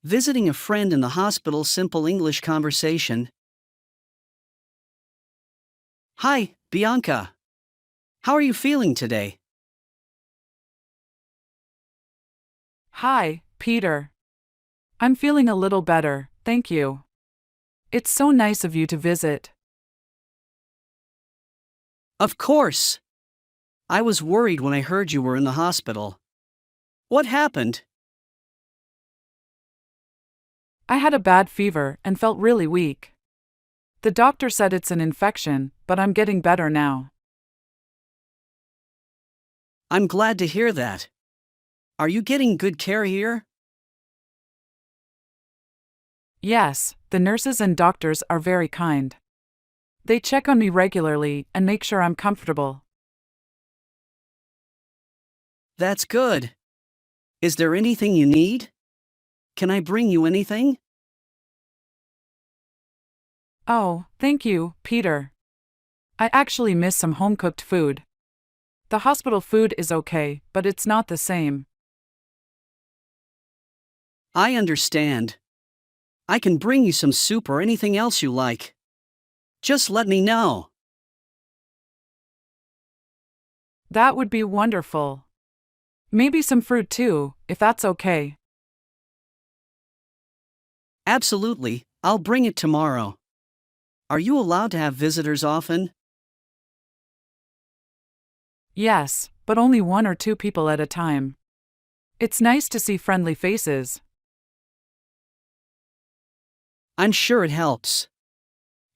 Visiting a friend in the hospital. Simple English conversation. Hi, Bianca. How are you feeling today? Hi, Peter. I'm feeling a little better, thank you. It's so nice of you to visit. Of course. I was worried when I heard you were in the hospital. What happened? I had a bad fever and felt really weak. The doctor said it's an infection, but I'm getting better now. I'm glad to hear that. Are you getting good care here? Yes, the nurses and doctors are very kind. They check on me regularly and make sure I'm comfortable. That's good. Is there anything you need? Can I bring you anything? Oh, thank you, Peter. I actually miss some home-cooked food. The hospital food is okay, but it's not the same. I understand. I can bring you some soup or anything else you like. Just let me know. That would be wonderful. Maybe some fruit too, if that's okay. Absolutely, I'll bring it tomorrow. Are you allowed to have visitors often? Yes, but only 1 or 2 people at a time. It's nice to see friendly faces. I'm sure it helps.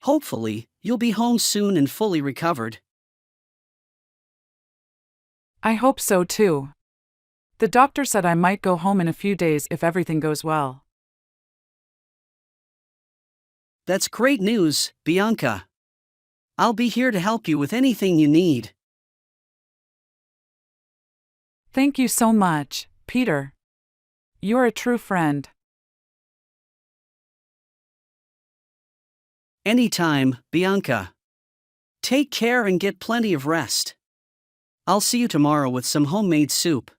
Hopefully, you'll be home soon and fully recovered. I hope so too. The doctor said I might go home in a few days if everything goes well. That's great news, Bianca. I'll be here to help you with anything you need. Thank you so much, Peter. You're a true friend. Anytime, Bianca. Take care and get plenty of rest. I'll see you tomorrow with some homemade soup.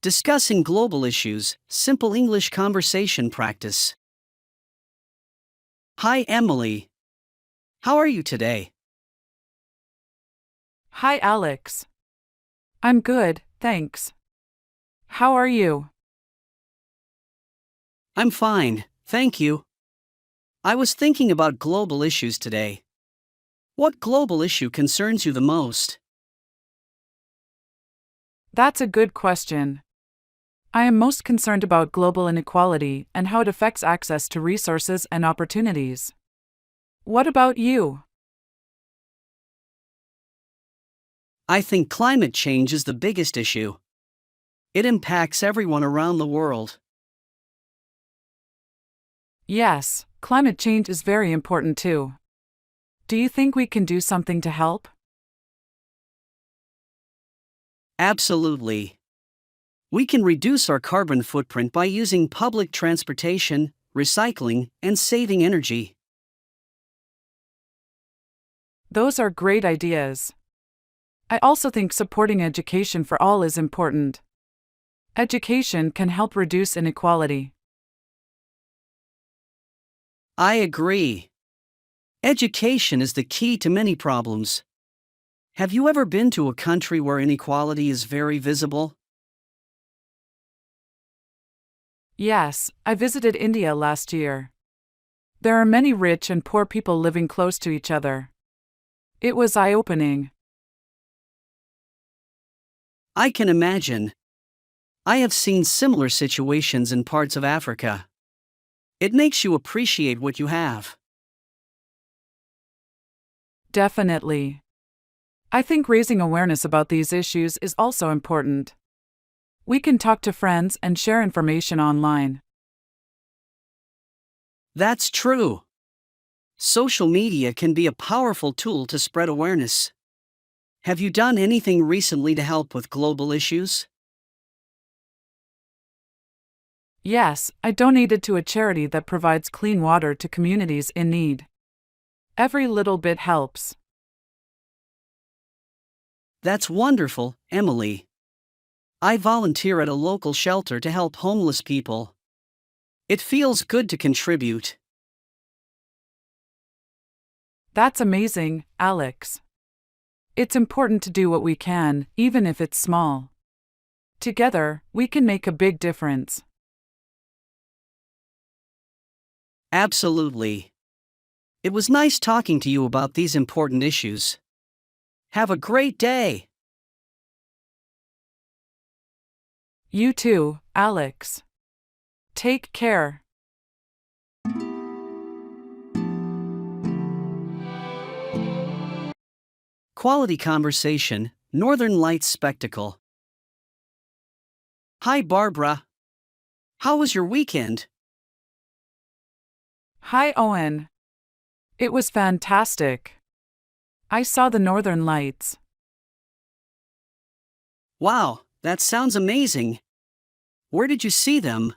Discussing global issues. Simple English conversation practice. Hi, Emily. How are you today? Hi, Alex. I'm good, thanks. How are you? I'm fine, thank you. I was thinking about global issues today. What global issue concerns you the most? That's a good question. I am most concerned about global inequality and how it affects access to resources and opportunities. What about you? I think climate change is the biggest issue. It impacts everyone around the world. Yes, climate change is very important too. Do you think we can do something to help? Absolutely. We can reduce our carbon footprint by using public transportation, recycling, and saving energy. Those are great ideas. I also think supporting education for all is important. Education can help reduce inequality. I agree. Education is the key to many problems. Have you ever been to a country where inequality is very visible? Yes, I visited India last year. There are many rich and poor people living close to each other. It was eye-opening. I can imagine. I have seen similar situations in parts of Africa. It makes you appreciate what you have. Definitely. I think raising awareness about these issues is also important. We can talk to friends and share information online. That's true. Social media can be a powerful tool to spread awareness. Have you done anything recently to help with global issues? Yes, I donated to a charity that provides clean water to communities in need. Every little bit helps. That's wonderful, Emily. I volunteer at a local shelter to help homeless people. It feels good to contribute. That's amazing, Alex. It's important to do what we can, even if it's small. Together, we can make a big difference. Absolutely. It was nice talking to you about these important issues. Have a great day. You too, Alex. Take care. Quality conversation, Northern Lights spectacle. Hi, Barbara. How was your weekend? Hi, Owen. It was fantastic. I saw the Northern Lights. Wow, that sounds amazing. Where did you see them?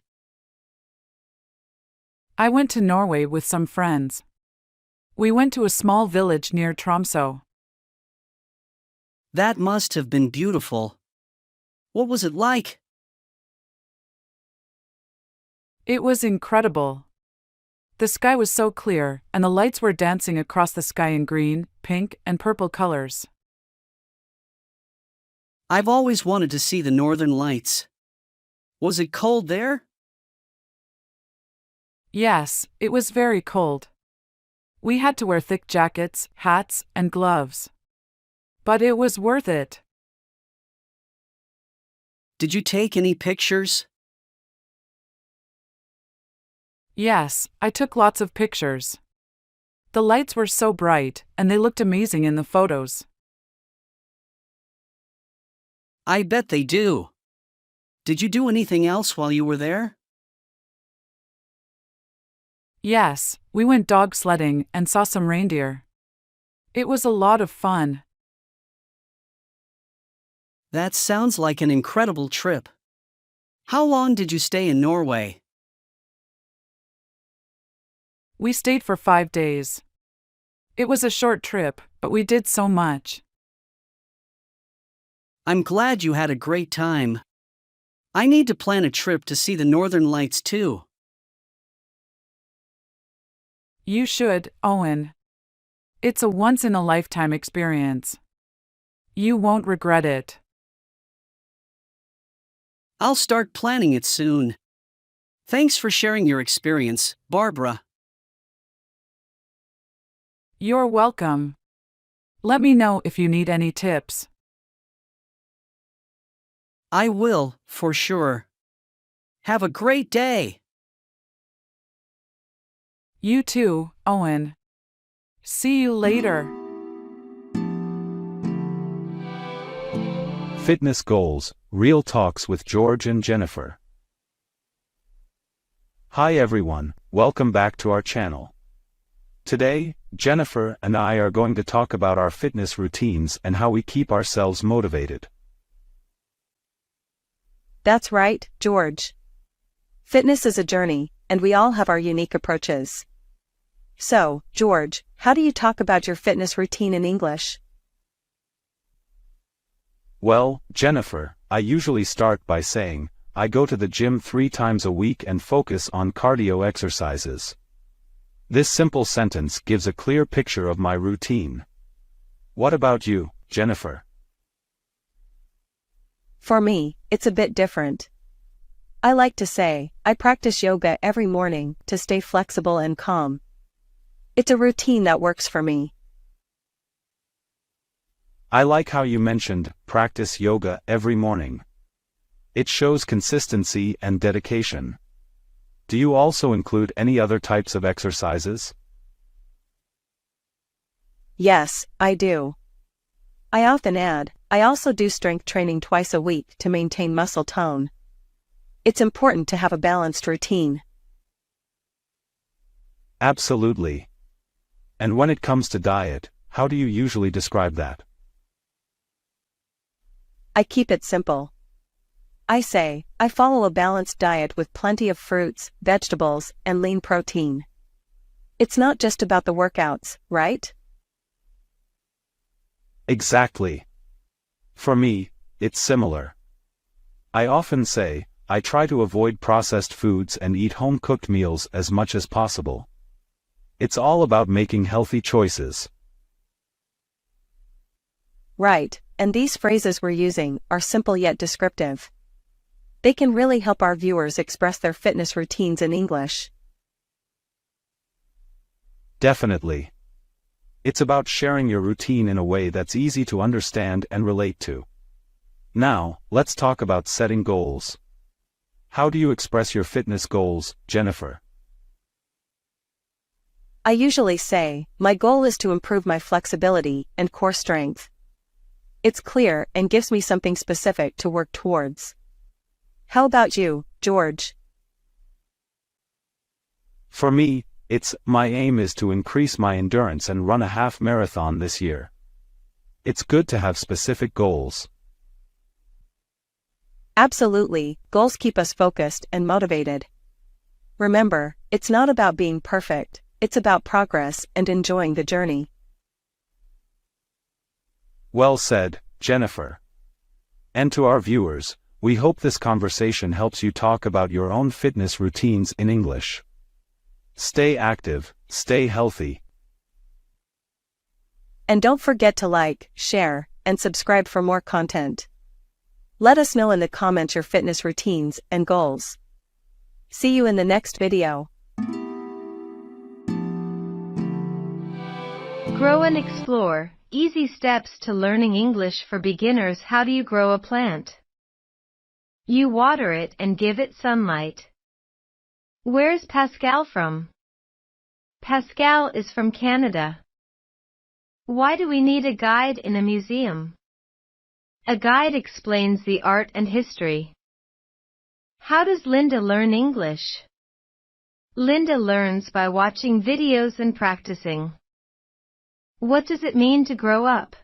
I went to Norway with some friends. We went to a small village near Tromsø. That must have been beautiful. What was it like? It was incredible. The sky was so clear, and the lights were dancing across the sky in green, pink, and purple colors. I've always wanted to see the Northern Lights. Was it cold there? Yes, it was very cold. We had to wear thick jackets, hats, and gloves. But it was worth it. Did you take any pictures? Yes, I took lots of pictures. The lights were so bright, and they looked amazing in the photos. I bet they do. Did you do anything else while you were there? Yes, we went dog sledding and saw some reindeer. It was a lot of fun. That sounds like an incredible trip. How long did you stay in Norway? We stayed for 5 days. It was a short trip, but we did so much. I'm glad you had a great time. I need to plan a trip to see the Northern Lights too. You should, Owen. It's a once-in-a-lifetime experience. You won't regret it. I'll start planning it soon. Thanks for sharing your experience, Barbara. You're welcome. Let me know if you need any tips. I will, for sure. Have a great day. You too, Owen. See you later. Fitness Goals, Real Talks with George and Jennifer. Hi everyone, welcome back to our channel. Today, Jennifer and I are going to talk about our fitness routines and how we keep ourselves motivated. That's right, George. Fitness is a journey, and we all have our unique approaches. So, George, how do you talk about your fitness routine in English? Well, Jennifer, I usually start by saying, I go to the gym 3 times a week and focus on cardio exercises. This simple sentence gives a clear picture of my routine. What about you, Jennifer? For me, it's a bit different. I like to say, I practice yoga every morning to stay flexible and calm. It's a routine that works for me. I like how you mentioned, practice yoga every morning. It shows consistency and dedication. Do you also include any other types of exercises? Yes, I do. I often add, I also do strength training twice a week to maintain muscle tone. It's important to have a balanced routine. Absolutely. And when it comes to diet, how do you usually describe that? I keep it simple. I say, I follow a balanced diet with plenty of fruits, vegetables, and lean protein. It's not just about the workouts, right? Exactly. For me, it's similar. I often say, I try to avoid processed foods and eat home-cooked meals as much as possible. It's all about making healthy choices. Right, and these phrases we're using are simple yet descriptive. They can really help our viewers express their fitness routines in English. Definitely. It's about sharing your routine in a way that's easy to understand and relate to. Now, let's talk about setting goals. How do you express your fitness goals, Jennifer? I usually say, my goal is to improve my flexibility and core strength. It's clear and gives me something specific to work towards. How about you, George? For me, my aim is to increase my endurance and run a half marathon this year. It's good to have specific goals. Absolutely, goals keep us focused and motivated. Remember, it's not about being perfect, it's about progress and enjoying the journey. Well said, Jennifer. And to our viewers, we hope this conversation helps you talk about your own fitness routines in English. Stay active, stay healthy. And don't forget to like, share, and subscribe for more content. Let us know in the comments your fitness routines and goals. See you in the next video. Grow and explore. Easy steps to learning English for beginners. How do you grow a plant? You water it and give it sunlight. Where's Pascal from? Pascal is from Canada. Why do we need a guide in a museum? A guide explains the art and history. How does Linda learn English? Linda learns by watching videos and practicing. What does it mean to grow up?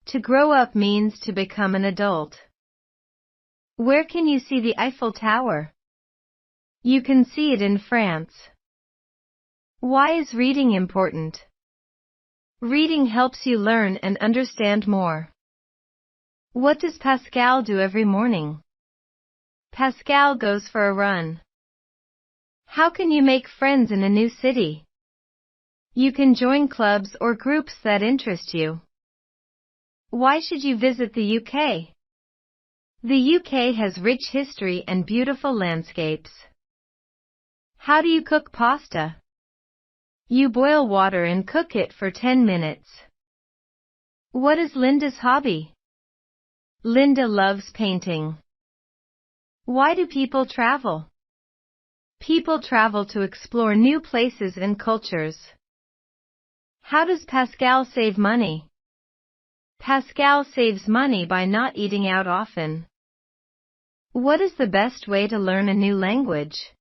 To grow up means to become an adult. Where can you see the Eiffel Tower? You can see it in France. Why is reading important? Reading helps you learn and understand more. What does Pascal do every morning? Pascal goes for a run. How can you make friends in a new city? You can join clubs or groups that interest you. Why should you visit the UK? The UK has rich history and beautiful landscapes. How do you cook pasta? You boil water and cook it for 10 minutes. What is Linda's hobby? Linda loves painting. Why do people travel? People travel to explore new places and cultures. How does Pascal save money? Pascal saves money by not eating out often. What is the best way to learn a new language?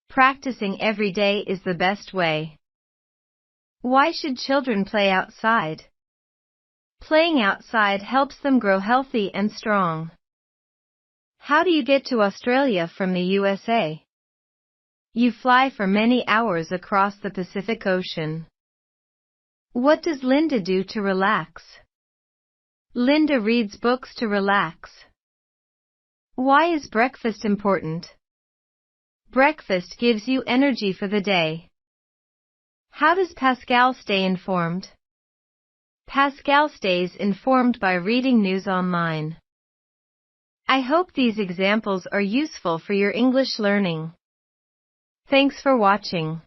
Practicing every day is the best way. Why should children play outside? Playing outside helps them grow healthy and strong. How do you get to Australia from the USA? You fly for many hours across the Pacific Ocean. What does Linda do to relax? Linda reads books to relax. Why is breakfast important? Breakfast gives you energy for the day. How does Pascal stay informed? Pascal stays informed by reading news online. I hope these examples are useful for your English learning. Thanks for watching.